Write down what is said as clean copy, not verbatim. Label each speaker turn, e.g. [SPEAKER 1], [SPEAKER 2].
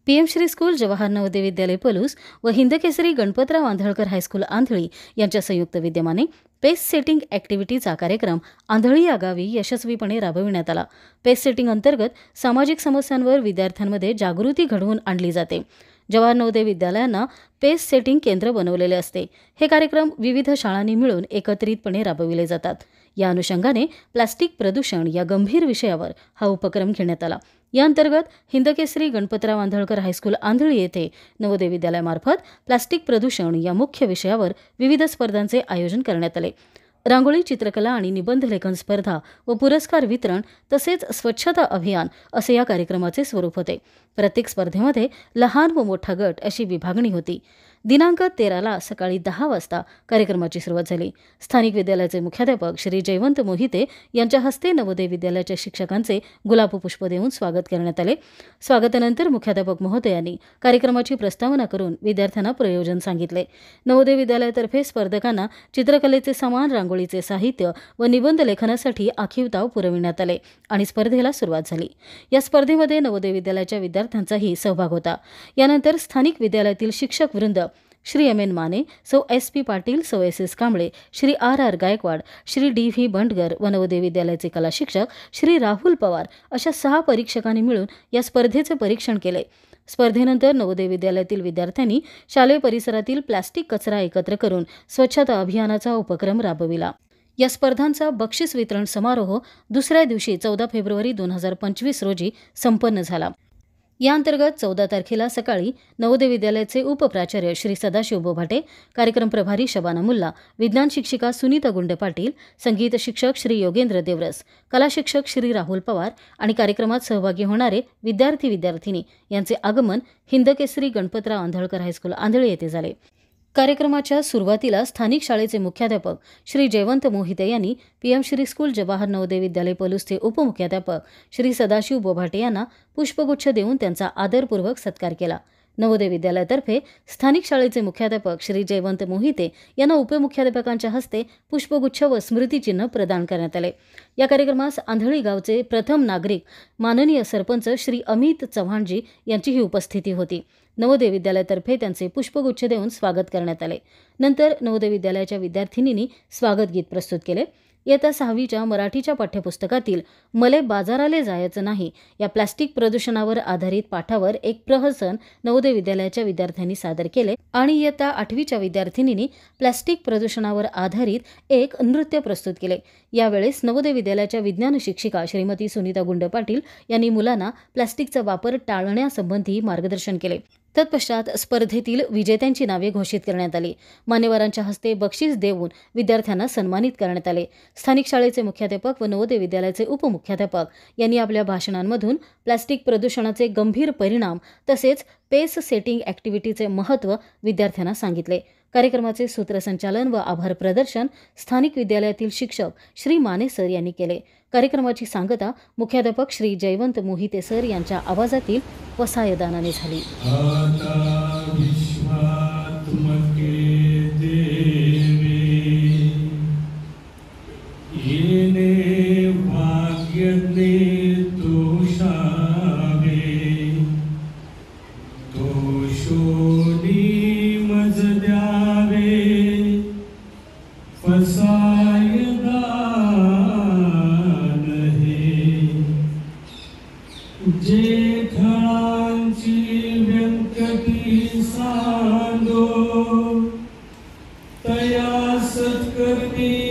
[SPEAKER 1] PM Shri school Jawahar Navodaya Vidyalaya Palus व Hindkesari Ganpatrao Andhalkar high school आंधळी यांच्या संयुक्त विद्यमाने पेस सेटिंग ॲक्टिव्हिटीचा कार्यक्रम आंधळी या गावी यशस्वीपणे राबविण्यात आला. पेस सेटिंग अंतर्गत सामाजिक समस्यांवर विद्यार्थ्यांमध्ये जागृती घडवून आणली जाते. जवाहर नवोदय विद्यालयांना पेस सेटिंग केंद्र बनवलेले असते. हे कार्यक्रम विविध शाळांनी मिळून एकत्रितपणे राबविले जातात. या अनुषंगाने प्लास्टिक प्रदूषण या गंभीर विषयावर हा उपक्रम घेण्यात आला. या अंतर्गत हिंदकेसरी गणपतराव आंधळकर हायस्कूल आंधळी येथे नवोदय विद्यालयामार्फत प्लास्टिक प्रदूषण या मुख्य विषयावर विविध स्पर्धांचे आयोजन करण्यात आले. रांगोळी, चित्रकला आणि निबंध लेखन स्पर्धा व पुरस्कार वितरण तसेच स्वच्छता अभियान असे या कार्यक्रमाचे स्वरूप होते. प्रत्येक स्पर्धेमध्ये लहान व मोठा गट अशी विभागणी होती. दिनांक 13 सकाळी 10 वाजता कार्यक्रमाची सुरुवात झाली. स्थानिक विद्यालयाचे मुख्याध्यापक श्री जयवंत मोहिते यांच्या हस्ते नवोदय विद्यालयाच्या शिक्षकांचे गुलाब पुष्प देऊन स्वागत करण्यात आले. स्वागतानंतर मुख्याध्यापक महोदयांनी कार्यक्रमाची प्रस्तावना करून विद्यार्थ्यांना प्रयोजन सांगितले. नवोदय विद्यालयातर्फे स्पर्धकांना चित्रकलेचे सामान, रांगोळीचे साहित्य व निबंध लेखनासाठी आखीव ताव पुरविण्यात आले आणि स्पर्धेला सुरुवात झाली. या स्पर्धेमध्ये नवोदय विद्यालयाच्या विद्यार्थ्यांचाही सहभाग होता. यानंतर स्थानिक विद्यालयातील शिक्षक वृंद श्री एम एन माने, सौ एस पी पाटील, सौ S S Kamble, Shri R R Gaikwad, Shri D V Bandgar व नवोदय विद्यालयाचे कला शिक्षक श्री राहुल पवार अशा 6 परीक्षकांनी मिळून या स्पर्धेचे परीक्षण केले. स्पर्धेनंतर नवोदय विद्यालयातील विद्यार्थ्यांनी शालेय परिसरातील प्लास्टिक कचरा एकत्र करून स्वच्छता अभियानाचा उपक्रम राबविला. या स्पर्धांचा बक्षीस वितरण समारोह दुसऱ्या दिवशी 14 फेब्रुवारी 2025 रोजी संपन्न झाला. या अंतर्गत 14 तारखेला सकाळी नवोदय विद्यालयाचे उपप्राचार्य श्री सदाशिव बोभाटे, कार्यक्रम प्रभारी शबाना मुल्ला, विज्ञान शिक्षिका सुनीता गुंड पाटील, संगीत शिक्षक श्री योगेंद्र देवरस, कला शिक्षक श्री राहुल पवार आणि कार्यक्रमात सहभागी होणारे विद्यार्थी-विद्यार्थिनी यांचे आगमन हिंदकेसरी गणपतराव आंधळकर हायस्कूल आंधळी येथे झाले. कार्यक्रमाच्या सुरुवातीला स्थानिक शाळेचे मुख्याध्यापक श्री जयवंत मोहिते यांनी पीएम श्री स्कूल जवाहर नवोदय विद्यालय पलूसचे उपमुख्याध्यापक श्री सदाशिव बोभाटे यांना पुष्पगुच्छ देऊन त्यांचा आदरपूर्वक सत्कार केला. नवोदय विद्यालयातर्फे स्थानिक शाळेचे मुख्याध्यापक श्री जयवंत मोहिते यांना उपमुख्याध्यापकांच्या हस्ते पुष्पगुच्छ व स्मृतिचिन्ह प्रदान करण्यात आले. या कार्यक्रमास आंधळी गावचे प्रथम नागरिक माननीय सरपंच श्री अमित चव्हाणजी यांचीही उपस्थिती होती. नवोदय विद्यालयातर्फे त्यांचे पुष्पगुच्छ देऊन स्वागत करण्यात आले. नंतर नवोदय विद्यालयाच्या विद्यार्थिनींनी स्वागत गीत प्रस्तुत केले. इयत्ता 6वीच्या मराठीच्या पाठ्यपुस्तकातील मले बाजाराले जायचं नाही या प्लास्टिक प्रदूषणावर आधारित पाठावर एक प्रहसन नवोदय विद्यालयाच्या विद्यार्थ्यांनी सादर केले आणि इयत्ता 8वीच्या विद्यार्थिनींनी प्लास्टिक प्रदूषणावर आधारित एक नृत्य प्रस्तुत केले. यावेळेस नवोदय विद्यालयाच्या विज्ञान शिक्षिका श्रीमती सुनीता गुंड पाटील यांनी मुलांना प्लास्टिकचा वापर टाळण्यासंबंधी मार्गदर्शन केले. तत्पश्चात स्पर्धेतील विजेत्यांची नावे घोषित करण्यात आली. मान्यवरांच्या हस्ते बक्षीस देऊन विद्यार्थ्यांना सन्मानित करण्यात आले. स्थानिक शाळेचे मुख्याध्यापक व नवोदय विद्यालयाचे उपमुख्याध्यापक यांनी आपल्या भाषणांमधून प्लास्टिक प्रदूषणाचे गंभीर परिणाम तसेच पेस सेटिंग ॲक्टिव्हिटीचे महत्त्व विद्यार्थ्यांना सांगितले. कार्यक्रमाचे सूत्रसंचालन व आभार प्रदर्शन स्थानिक विद्यालयातील शिक्षक श्री माने सर यांनी केले. कार्यक्रमाची सांगता मुख्याध्यापक श्री जयवंत मोहिते सर यांच्या आवाजातील वसायदानाने झाली.
[SPEAKER 2] तया सत्कर्मी